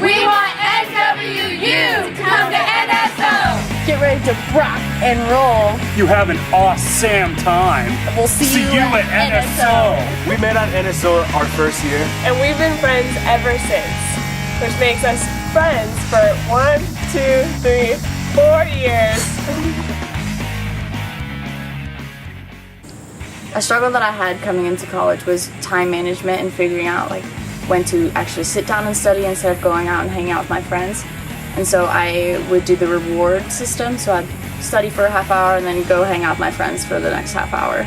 We want NWU to come to NSO. Get ready to rock and roll. You have an awesome time. We'll see you at NSO. We met on NSO our first year. And we've been friends ever since, which makes us friends for 1, 2, 3, 4 years. A struggle that I had coming into college was time management and figuring out like when to actually sit down and study instead of going out and hanging out with my friends. And so I would do the reward system, so I'd study for a half hour and then go hang out with my friends for the next half hour.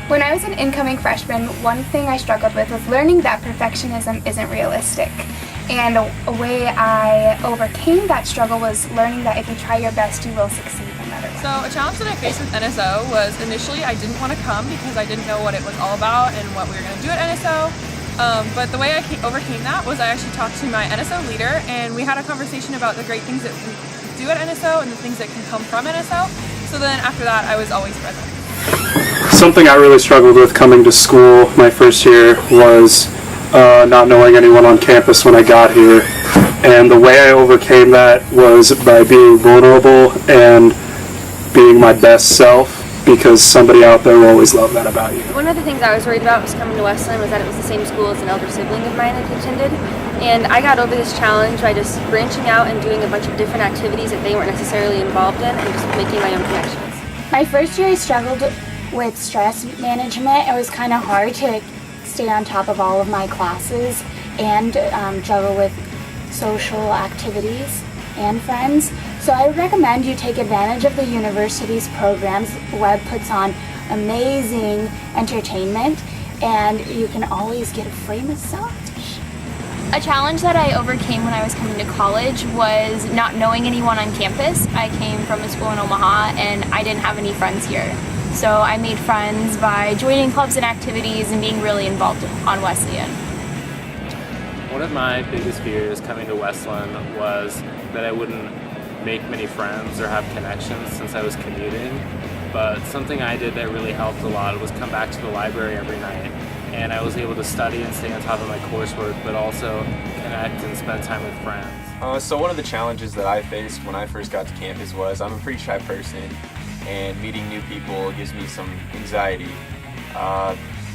When I was an incoming freshman, one thing I struggled with was learning that perfectionism isn't realistic. And a way I overcame that struggle was learning that if you try your best, you will succeed no matter what. So a challenge that I faced with NSO was initially I didn't want to come because I didn't know what it was all about and what we were going to do at NSO. But the way I overcame that was I actually talked to my NSO leader and we had a conversation about the great things that we do at NSO and the things that can come from NSO. So then after that I was always present. Something I really struggled with coming to school my first year was not knowing anyone on campus when I got here. And the way I overcame that was by being vulnerable and being my best self, because somebody out there will always love that about you. One of the things I was worried about was coming to Wesleyan was that it was the same school as an elder sibling of mine that attended. And I got over this challenge by just branching out and doing a bunch of different activities that they weren't necessarily involved in and just making my own connections. My first year I struggled with stress management. It was kind of hard to stay on top of all of my classes and juggle with social activities and friends. So I would recommend you take advantage of the university's programs. Webb puts on amazing entertainment and you can always get a free massage. A challenge that I overcame when I was coming to college was not knowing anyone on campus. I came from a school in Omaha and I didn't have any friends here. So I made friends by joining clubs and activities and being really involved on Wesleyan. One of my biggest fears coming to Wesleyan was that I wouldn't make many friends or have connections since I was commuting. But something I did that really helped a lot was come back to the library every night. And I was able to study and stay on top of my coursework, but also connect and spend time with friends. So one of the challenges that I faced when I first got to campus was I'm a pretty shy person, and meeting new people gives me some anxiety.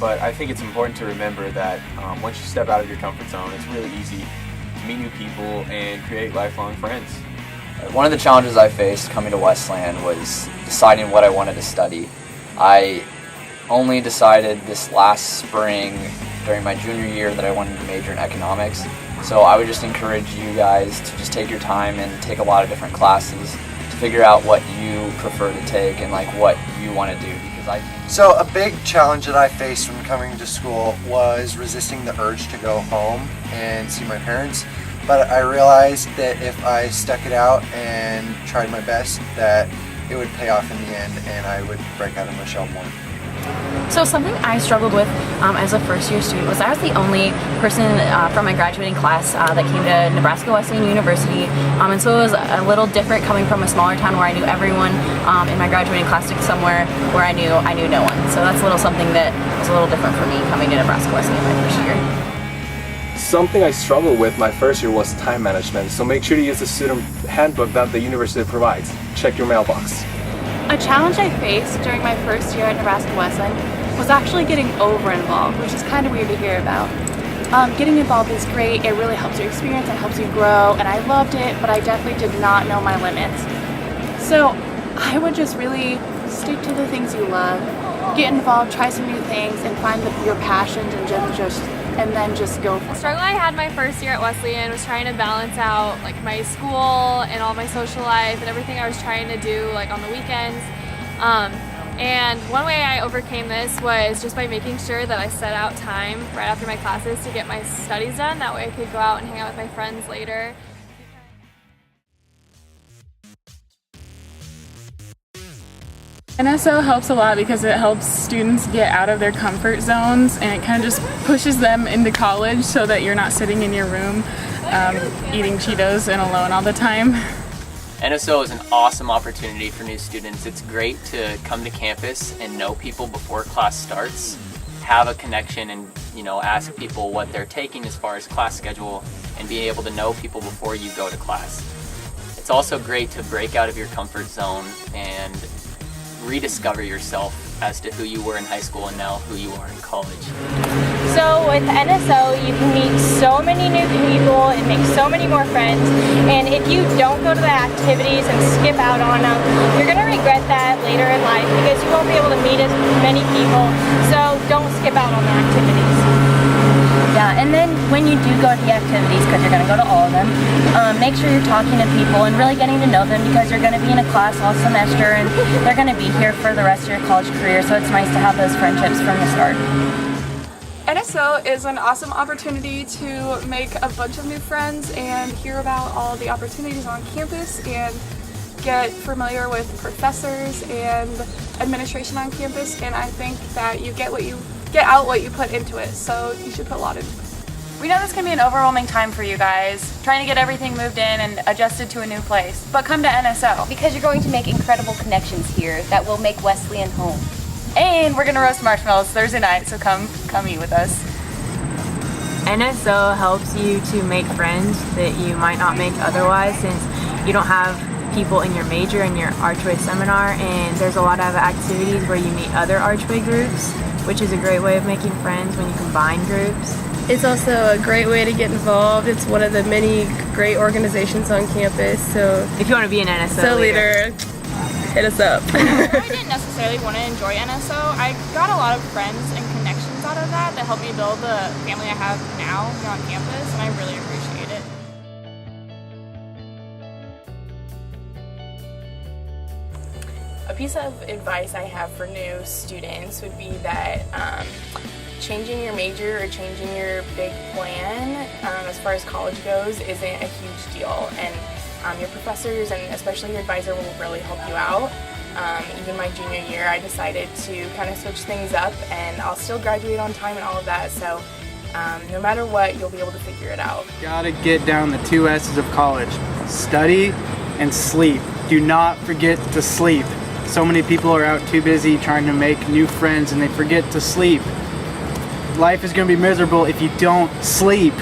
But I think it's important to remember that once you step out of your comfort zone, it's really easy to meet new people and create lifelong friends. One of the challenges I faced coming to Wesleyan was deciding what I wanted to study. I only decided this last spring during my junior year that I wanted to major in economics. So I would just encourage you guys to just take your time and take a lot of different classes to figure out what you prefer to take and like what you want to do. So a big challenge that I faced when coming to school was resisting the urge to go home and see my parents. But I realized that if I stuck it out and tried my best, that it would pay off in the end and I would break out of my shell more. So something I struggled with as a first year student was I was the only person from my graduating class that came to Nebraska Wesleyan University, and so it was a little different coming from a smaller town where I knew everyone in my graduating class to somewhere where I knew no one. So that's a little something that was a little different for me coming to Nebraska Wesleyan my first year. Something I struggled with my first year was time management, so make sure to use the student handbook that the university provides. Check your mailbox. A challenge I faced during my first year at Nebraska Wesleyan was actually getting over-involved, which is kind of weird to hear about. Getting involved is great, it really helps your experience, it helps you grow, and I loved it, but I definitely did not know my limits. So I would just really stick to the things you love, get involved, try some new things, and find your passions and then just go for it. The struggle I had my first year at Wesleyan was trying to balance out like my school and all my social life and everything I was trying to do like on the weekends. And one way I overcame this was just by making sure that I set out time right after my classes to get my studies done. That way I could go out and hang out with my friends later. NSO helps a lot because it helps students get out of their comfort zones and it kind of just pushes them into college so that you're not sitting in your room eating Cheetos and alone all the time. NSO is an awesome opportunity for new students. It's great to come to campus and know people before class starts, have a connection and ask people what they're taking as far as class schedule, and being able to know people before you go to class. It's also great to break out of your comfort zone and rediscover yourself as to who you were in high school and now who you are in college. So with NSO, you can meet so many new people and make so many more friends, and if you don't go to the activities and skip out on them, you're going to regret that later in life because you won't be able to meet as many people, so don't skip out on the activities. Yeah, and then when you do go to the activities, because you're going to go to all of them, make sure you're talking to people and really getting to know them because you're going to be in a class all semester and they're going to be here for the rest of your college career, so it's nice to have those friendships from the start. NSO is an awesome opportunity to make a bunch of new friends and hear about all the opportunities on campus and get familiar with professors and administration on campus, and I think that you get out what you put into it, so you should put a lot into it. We know this can be an overwhelming time for you guys, trying to get everything moved in and adjusted to a new place, but come to NSO. Because you're going to make incredible connections here that will make Wesleyan home. And we're going to roast marshmallows Thursday night, so come eat with us. NSO helps you to make friends that you might not make otherwise, since you don't have people in your major in your Archway seminar, and there's a lot of activities where you meet other Archway groups, which is a great way of making friends when you combine groups. It's also a great way to get involved. It's one of the many great organizations on campus, so if you want to be an NSO leader, hit us up. I didn't necessarily want to enjoy NSO. I got a lot of friends and connections out of that helped me build the family I have now here on campus, and I really appreciate it. A piece of advice I have for new students would be that changing your major or changing your big plan as far as college goes isn't a huge deal, and your professors and especially your advisor will really help you out. Even my junior year, I decided to kind of switch things up, and I'll still graduate on time and all of that, so no matter what, you'll be able to figure it out. Gotta get down the 2 S's of college: study and sleep. Do not forget to sleep. So many people are out too busy trying to make new friends and they forget to sleep. Life is going to be miserable if you don't sleep.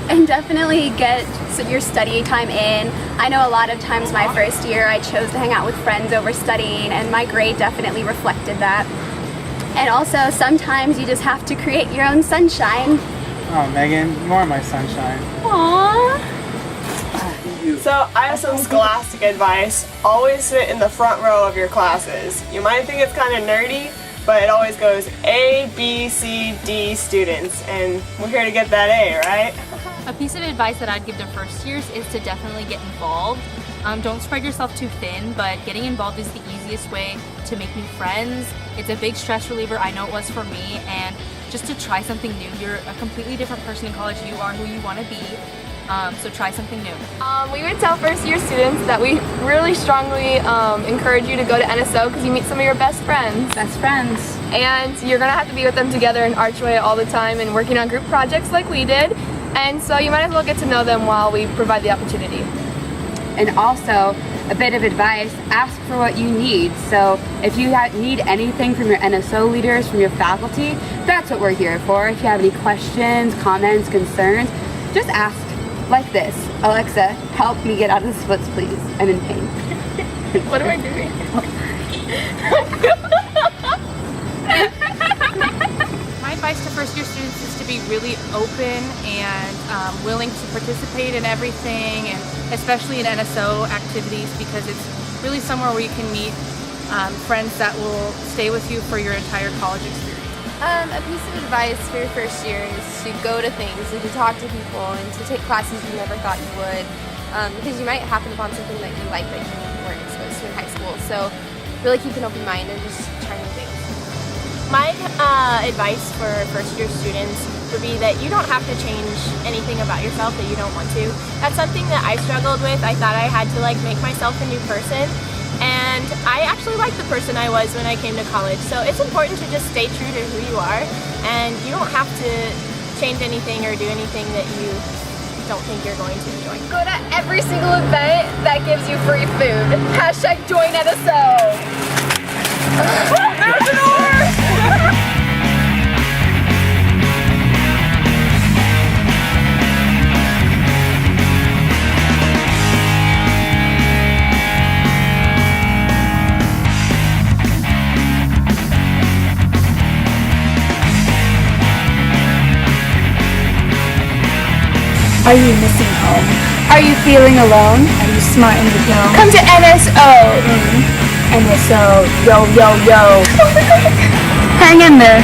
And definitely get your study time in. I know a lot of times my first year I chose to hang out with friends over studying, and my grade definitely reflected that. And also sometimes you just have to create your own sunshine. Oh, Megan, you are my sunshine. Aww. So I have some scholastic advice. Always sit in the front row of your classes. You might think it's kind of nerdy, but it always goes A, B, C, D students, and we're here to get that A, right? A piece of advice that I'd give to first years is to definitely get involved. Don't spread yourself too thin, but getting involved is the easiest way to make new friends. It's a big stress reliever, I know it was for me, and just to try something new. You're a completely different person in college. You are who you want to be. So try something new. We would tell first year students that we really strongly encourage you to go to NSO because you meet some of your best friends. Best friends. And you're going to have to be with them together in Archway all the time and working on group projects like we did. And so you might as well get to know them while we provide the opportunity. And also, a bit of advice, ask for what you need. So if you need anything from your NSO leaders, from your faculty, that's what we're here for. If you have any questions, comments, concerns, just ask. Like this: Alexa, help me get out of the splits, please. I'm in pain. What am I doing? My advice to first year students is to be really open and willing to participate in everything, and especially in NSO activities, because it's really somewhere where you can meet friends that will stay with you for your entire college experience. A piece of advice for your first year is to go to things and to talk to people and to take classes you never thought you would, because you might happen upon something that you like that you weren't exposed to in high school. So really keep an open mind and just try new things. My advice for first year students would be that you don't have to change anything about yourself that you don't want to. That's something that I struggled with. I thought I had to make myself a new person. And I actually like the person I was when I came to college. So it's important to just stay true to who you are, and you don't have to change anything or do anything that you don't think you're going to enjoy. Go to every single event that gives you free food. Hashtag join NSO. There's an oar! Are you missing home? Are you feeling alone? Are you smart in the dome? Come to NSO! NSO, yo, yo, yo. Hang in there.